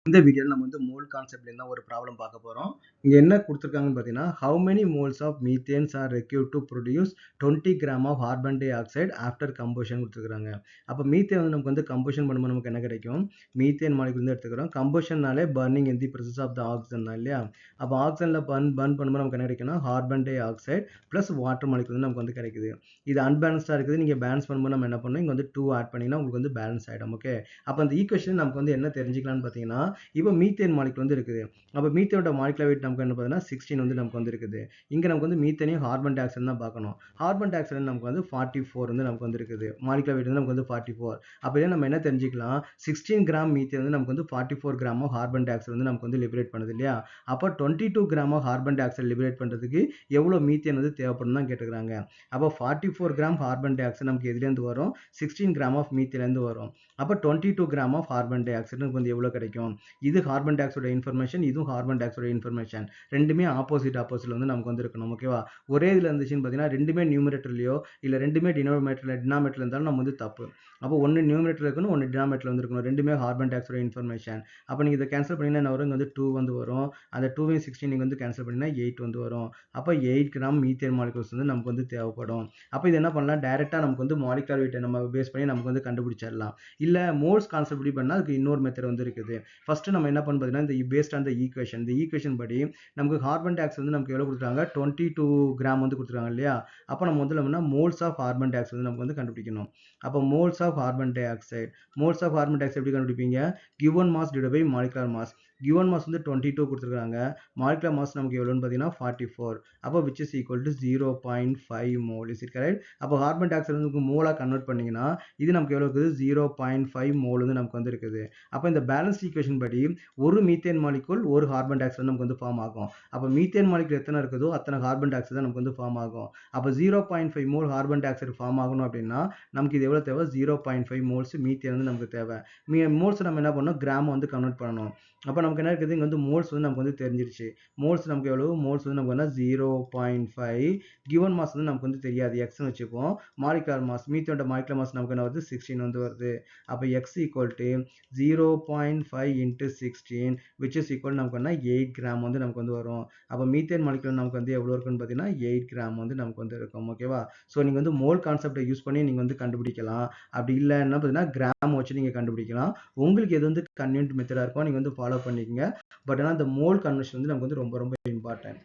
இந்த வீடியோல நம்ம வந்து மோல் கான்செப்ட்ல இருந்தா ஒரு ப்ராப்ளம் பார்க்க போறோம். இங்க என்ன கொடுத்திருக்காங்கன்னு பார்த்தீங்கன்னா, how many moles of methanes are required to produce 20 gram of carbon dioxide after combustion கொடுத்திருக்காங்க. அப்ப மீத்தேன் வந்து நமக்கு வந்து கம்பஷன் பண்ணும்போது நமக்கு என்ன கிடைக்கும்? மீத்தேன் மாலிகுல் வந்து எடுத்துக்கிறோம். கம்பஷன்னாலே burning in the presence of the oxygen தான் இல்லையா? அப்ப ஆக்ஸிஜன்ல பர்ன் பண்ணும்போது நமக்கு என்ன கிடைக்கும்னா carbon dioxide plus water molecule வந்து நமக்கு வந்து கிடைக்குது. இது அன்பேலன்ஸ்டா இருக்குது. நீங்க பேலன்ஸ் பண்ணும்போது நம்ம என்ன பண்ணணும்? இங்க வந்து 2 ஆட் பண்ணீங்கன்னா உங்களுக்கு வந்து பேலன்ஸ் ஆயிடும். ஓகே. அப்ப அந்த ஈக்குவேஷன் நமக்கு வந்து என்ன தெரிஞ்சுக்கலாம்னு பார்த்தீங்கன்னா, இப்போ மீத்தேன் மாலிகுல் வந்து இருக்குது. அப்ப மீத்தேனோட மாலிகுலர் வெயிட் நமக்கு என்ன பார்த்தீங்கன்னா 16 வந்து நமக்கு வந்து இருக்குது. இங்க நமக்கு வந்து மீத்தேனையும் கார்பன் டை ஆக்சைடு தான் பார்க்கணும். கார்பன் டை ஆக்சைடு நமக்கு வந்து 44 வந்து நமக்கு வந்து இருக்குது. மாலிகுலர் வெயிட் வந்து நமக்கு வந்து 44. அப்ப இதை நம்ம என்ன தெரிஞ்சுக்கலாம்? 16 கிராம் மீத்தேன் வந்து நமக்கு வந்து 44 gram of carbon dioxide வந்து நமக்கு வந்து லிபரேட் பண்ணுது இல்லையா? அப்ப 22 gram of carbon dioxide liberate பண்றதுக்கு எவ்வளவு மீத்தேன் வந்து தேவைப்படும் தான் கேட்டுக்கிறாங்க. அப்ப 44 கிராம் கார்பன் டை ஆக்சைடு நமக்கு எதுல இருந்து வரும்? 16 கிராம் ஆஃப் மீத்தேன்ல இருந்து வரும். அப்ப 22 gram of carbon dioxide நமக்கு வந்து எவ்வளவு கிடைக்கும்? இது கார்பன் டை ஆக்சைடோட இன்ஃபர்மேஷன், இதுவும் கார்பன் டை ஆக்சைடோட இன்ஃபர்மேஷன். ரெண்டுமே ஆப்போசிட்ல வந்து நமக்கு வந்து இருக்கணும். ஓகேவா? ஒரே இதுல இருந்துச்சுன்னு பார்த்தீங்கன்னா ரெண்டுமே நியூமரேட்டர்லயோ இல்ல ரெண்டுமே டினாமினேட்டர்ல இருந்தாலும் நம்ம வந்து தப்பு. அப்போ ஒன்னு நியூமரேட்டர் இருக்கணும், ஒன்னு டினாமினேட்டர்ல வந்து இருக்கணும். ரெண்டுமே கார்பன் டை ஆக்சைடோட இன்ஃபர்மேஷன். அப்ப நீங்க இதை கேன்சல் பண்ணீங்கன்னா என்ன வரும்? இங்க வந்து 2 வந்து வரும். அந்த 2வையும் 16 நீங்க வந்து கேன்சல் பண்ணீங்கன்னா 8 வந்து வரும். அப்ப 8 கிராம் மீத்தேன் மாலிகுல்ஸ் வந்து நமக்கு வந்து தேவைப்படும். அப்ப இது என்ன பண்ணலாம்? டைரக்டா நமக்கு வந்து மாலிகுலர் வெயிட் நம்ம பேஸ் பண்ணி நமக்கு வந்து கண்டுபிடிச்சிடலாம். இல்ல மோல்ஸ் கான்செப்ட் படி பண்ணா அதுக்கு இன்னொரு மெத்தட் வந்து இருக்குது. ஃபர்ஸ்ட் நம்ம என்ன பண்ண பார்த்தீங்கன்னா இந்த பேஸ்ட் ஆன் த ஈக்குவேஷன், இந்த ஈக்குவேஷன் படி நமக்கு கார்பன் டை ஆக்சைடு வந்து நமக்கு எவ்வளவு கொடுத்துருக்காங்க? 22 கிராம் வந்து கொடுத்துருக்காங்க இல்லையா? அப்ப நம்ம முதல்ல என்ன moles of carbon dioxide வந்து நமக்கு வந்து கண்டுபிடிக்கணும். அப்ப moles of carbon dioxide எப்படி கண்டுபிடிப்பீங்க? Given mass divided by molecular mass. Given mass வந்து 22 கொடுத்துருக்காங்க. மாலிகுலர் மாஸ் நமக்கு எவ்வளவுன்னு பார்த்தீங்கன்னா 44. அப்ப which is equal to 0.5 mole. Is it correct? அப்ப கார்பன் டை ஆக்சைடு வந்து மோலா கன்வெர்ட் பண்ணீங்கன்னா இது நமக்கு எவ்வளவு இருக்குது? 0.5 மோல் வந்து நமக்கு வந்து இருக்குது. அப்ப இந்த பேலன்ஸ் ஈக்குவேஷன் படி ஒரு மீத்தேன் மாலிகுல் ஒரு கார்பன் டை ஆக்சைடு நமக்கு வந்து ஃபார்ம் ஆகும். அப்ப மீத்தேன் மாலிகுல் எத்தனை இருக்குதோ அத்தனை கார்பன் டை ஆக்சைடு நமக்கு வந்து ஃபார்ம் ஆகும். அப்ப 0.5 mole carbon dioxide form ஆகணும் அப்படின்னா நமக்கு இது எவ்வளவு தேவை? 0.5 மோல்ஸ் மீத்தேன் வந்து நமக்கு தேவை. மோல்ஸ் நம்ம என்ன பண்ணணும்? கிராம் வந்து கன்வெர்ட் பண்ணணும். அப்ப நமக்கு என்ன இருக்குது? இங்க வந்து மோல்ஸ் வந்து நமக்கு வந்து தெரிஞ்சிருச்சு. மோல்ஸ் நமக்கு எவ்வளவு? மோல்ஸ் வந்து நமக்கு வந்து 0.5. கிவன் மாஸ் வந்து நமக்கு வந்து தெரியாது. x ன்னு வச்சுப்போம். மாலிகுலர் மாஸ் மீத்தேனோட மாலிகுலர் மாஸ் நமக்கு என்ன வருது? 16 வந்து வருது. அப்ப x equal to 0.5 into 16 which is equal நமக்கு என்ன? 8 கிராம் வந்து நமக்கு வந்து வரும். அப்ப மீத்தேன் மாலிகுல் நமக்கு வந்து எவ்வளவு இருக்குன்னு பார்த்தீங்கன்னா 8 கிராம் வந்து நமக்கு வந்து இருக்கும். ஓகேவா? சோ நீங்க வந்து மோல் கான்செப்டை யூஸ் பண்ணி நீங்க வந்து கண்டுபிடிக்கலாம். அப்படி இல்லன்னா பார்த்தீங்கன்னா கிராம் வச்சு நீங்க கண்டுபிடிக்கலாம். உங்களுக்கு எது வந்து கன்வீனியன்ட் மெத்தடா இருக்கோ நீங்க வந்து ஃபாலோ பண்ணிக்கங்க. பட் ஆனா இந்த மோல் கன்வர்ஷன் வந்து நமக்கு வந்து ரொம்ப ரொம்ப இம்பார்ட்டன்ட்.